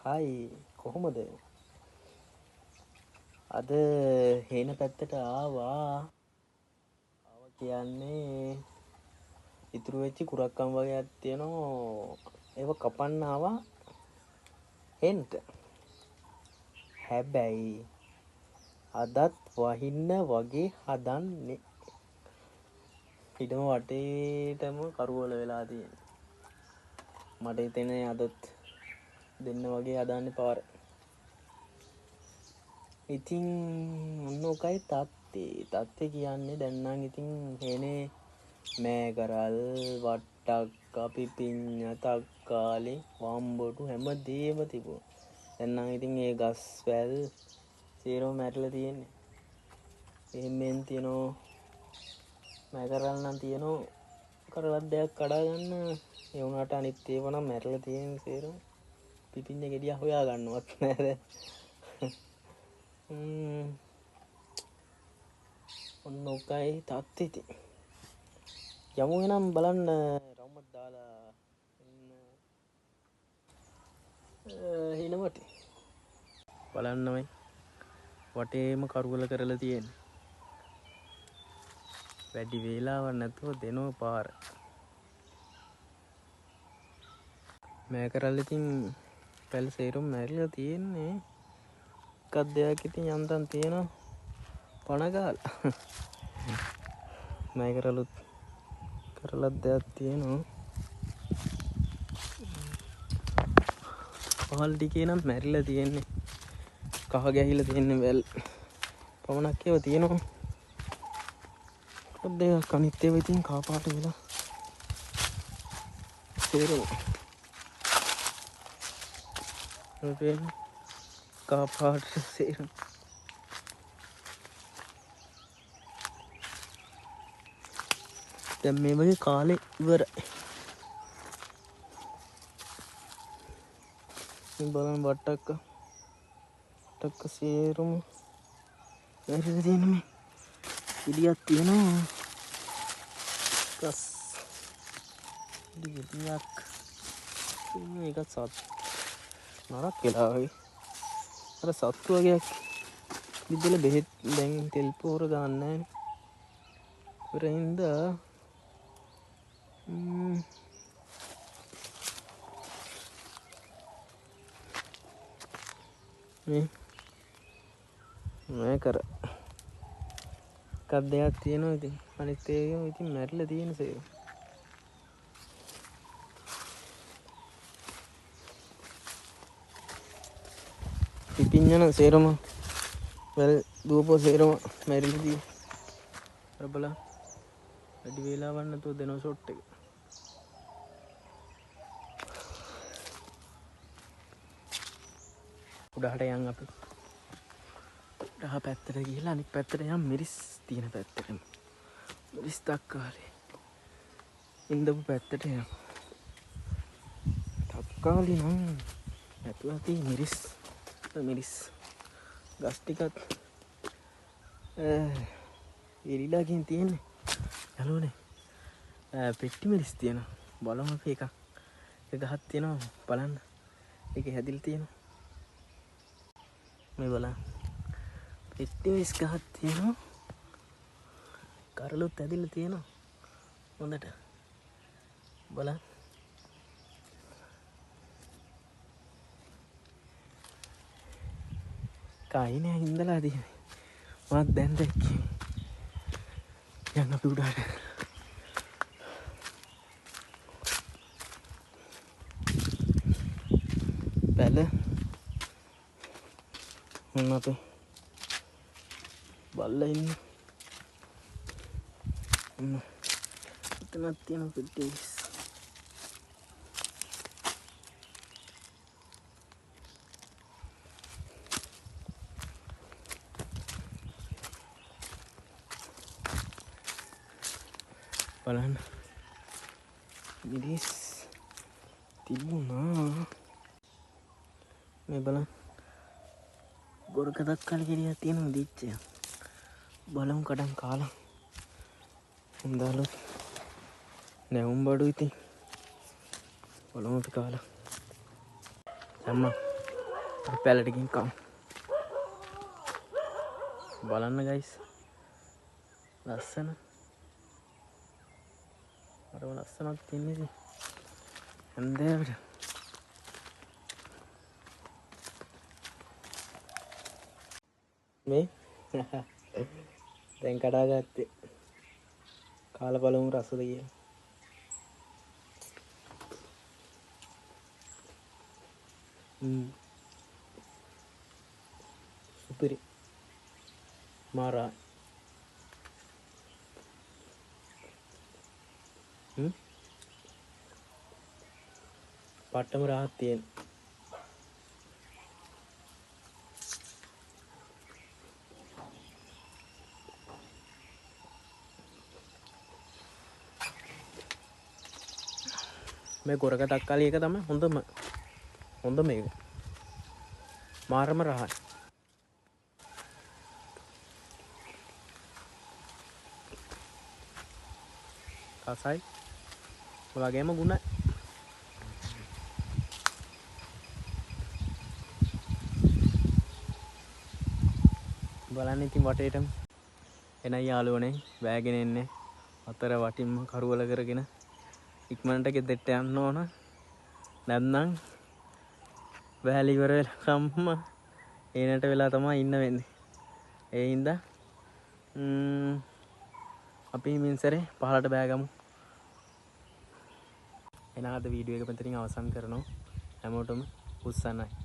හයි කොහොමද? අද හේන පැත්තට ආවා කියන්නේ ඉතුරු වෙච්ච කුරක්කම් වගේක් තියෙනවා. ඒව කපන්න ආවා හෙන්ට. හැබැයි අදත් වහින්න වගේ හදන්නේ. හිටම වටේටම කරුවල වෙලා තියෙන. මට හිතෙන්නේ අදත් දෙන්න වගේ හදන්නේ පාර. ඉතින් ඔන්න ඔකයි තත්ත්වේ කියන්නේ දැන් නම් ඉතින් හේනේ මෑ කරල් වට්ටක්ක පිපිඤ්ඤ තක්කාලි වම්බොටු හැමදේම තිබුණා. දැන් නම් ඉතින් ඒ ගස් වැල් සේරම මැරිලා තියෙන්නේ. එහෙමෙන් තියනෝ මෑ කරල් නම් තියනෝ කරලක් දෙයක් කඩා ගන්න. ඒ වුණාට අනිත් ඒවා නම් මැරිලා තියෙන සේරම පිපිඤ්ඤ ගෙඩිය හොයා ගන්නවත් නෑ. ඔන්න ඔකයි තත්ත්වය ඉතින්. යමු එනම් බලන්න රවුමක් දාලා හිනවට බලන්නමයි වටේම කරුවල කරලා තියෙන්නේ. වැඩි වේලාවක් නැතුව දෙනව පාර. මෑ කරල් ඉතින් පැල් සේරම මැරිලා තියෙන්නේ. එකක් දෙයක් ඉතින් යන්තම් තියෙනවා පණ ගාලා. මෑ කරලුත් කරලක් දෙයක් තියෙනවා. පහල් ටිකේ නම් මැරිලා තියෙන්නේ. කහ ගැහිලා තියෙන්නේ වැල් පමණක් ඒවා තියෙනවා. දෙයක් අනිත් ඒවා ඉතින් කහ පාට වෙලා සේරම කහ පාට සේරම. දැන් මේ වගේ කාලේ ඉවරයි. බලන්න වට්ටක්ක සේරම මැරිලා තියෙන මේ ඉඩියක් තියෙනවා. ගස් ඉඩියක් මේක සත් නරක් වෙලා වගේ. අර සත්තු වගේක් විදල බෙහෙත් දැන් තෙල් පෝර ගන්න නැහැ. ඉවරින්ද මේ කර එකක් දෙයක් තියෙනවා. ඉතින් අනිත් ඒවා ඉතින් මැරිලා තියෙන සේරම. පිපිඤ්ඤන සේරම වැල් දුවපෝ සේරම මැරිලා තියෙන. අර බලන්න වැඩි වේලාවක් නැතුව දෙන ෂොට් එක. උඩහට යන් අපි. උඩහ පැත්තට ගිහලා අනිත් පැත්තට යන් මිරිස් තියෙන පැත්තටම. මිරිස් තක්කාලි. ඉඳපු පැත්තට යන්. තක්කාලි නම් නැතුව තියෙන මිරිස් ගස් ටිකක් ඉරිලා ගින් තියෙන්නේ. යලෝනේ. පෙට්ටි මිරිස් තියෙනවා. බලමු අපි එකක්. එක ගහක් තියෙනවා බලන්න. ඒකේ හැදිලා තියෙනවා. මේ බලන්න. පෙට්ටි මිරිස් ගහක් තියෙනවා. කරලුත් හැදිලා තියෙනවා. හොඳට. බලන්න. කයිනේ ඉඳලා තියෙන්නේ. මත් දැන් දැක්කේ. යන්න අපි උඩට. පැල මොන අපේ බල්ලා ඉන්නේ. එතනක් තියෙන පෙට්ටි මිරිස්. බලන්න මිරිස් තිබුණා. මේ බලන්න ගොරක තක්කාලි ගෙඩියක් තියෙනවා දිච්චය. බලමු කඩන් කාලා. හොඳලු නැවුම් බඩු ඉතින් බලමු අපි කාලා. අම්මා පැලටකින් කම් බලන්න ගයිස් ලස්සන අරම ලස්සනක් තියන්නේ හැන්දෑවට මේ දැන් කඩා ගත්තේ කාල පළමු රසද කිය සුපිරි මාරා පට්ටම රහත් තියෙන මේ ගොරක තක්කාලි එක තමයි හොඳ මේක මාරම රහයි කසයි වගේම ගුණයි බලන්න ඉතින් වටේටම එනයි යාළුවනේ බෑගෙන එන්නේ අතර වටින්ම කරුවල කරගෙන ඉක්මනට ගෙදෙට්ට යන්න ඕන නැත්නම් බෑලි ඉවර වෙනකම්ම ඒනට වෙලා තමයි ඉන්න වෙන්නේ ඒ හින්දා අපි මින්සරේ පහලට බෑගමු එන අද වීඩියෝ එක මෙතනින් අවසන් කරනවා හැමෝටම උස්සන්නයි